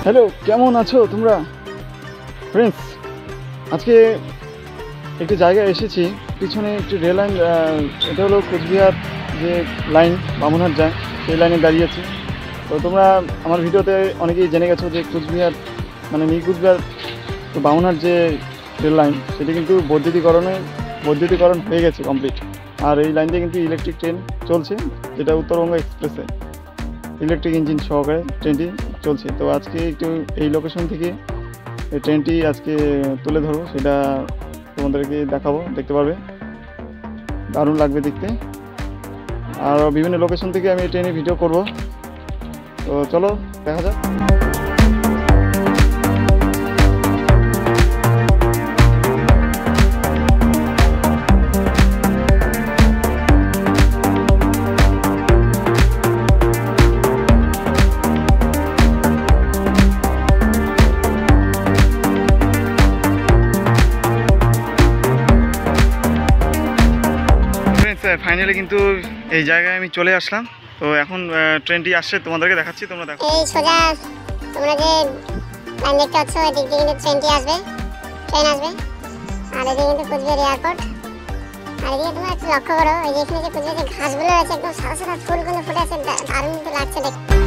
Hello, কেমন আছো তোমরা ফ্রেন্ডস? আজকে একটি জায়গায় এসেছি, পিছনে একটি রেল লাইন, এটা হলো কোচবিহার যে লাইন বামুনহাট যায় সেই লাইনে দাঁড়িয়েছি। তো তোমরা আমার ভিডিওতে অনেকেই জেনে গেছো যে কোচবিহার মানে নিউ কোচবিহার তো বামুনহাট যে রেল লাইন সেটি কিন্তু বৈদ্যুতিকরণ হয়ে গেছে কমপ্লিট। আর এই লাইন দিয়ে কিন্তু ইলেকট্রিক ট্রেন চলছে, যেটা উত্তরবঙ্গ এক্সপ্রেসে ইলেকট্রিক ইঞ্জিন সহকারে ট্রেনটি চলছে। তো আজকে একটু এই লোকেশন থেকে এই ট্রেনটি আজকে তুলে ধরবো, সেটা তোমাদেরকে দেখাবো, দেখতে পারবে, দারুণ লাগবে দেখতে। আর বিভিন্ন লোকেশন থেকে আমি এই ট্রেনে ভিডিও করব। তো চলো দেখা যাক। ফাইনালি কিন্তু এই জায়গায় আমি চলে আসলাম। তো এখন ট্রেনটি আসছে, তোমাদেরকে দেখাচ্ছি, তোমরা দেখো। এই সোজা তোমরা যে লাইন দেখতে পাচ্ছ, এদিক দিয়ে কিন্তু ট্রেন আসবে। আর এদিকে কিন্তু কোচবিহার এয়ারপোর্ট। আর এদিকে তোমরা একটু লক্ষ্য করো, এই যে এখানে যে কোচবিহার যে ঘাসগুলো রয়েছে, একদম সাদা সাদা ফুলগুলো ফুটে আছে, দারুণ কিন্তু লাগছে দেখতে।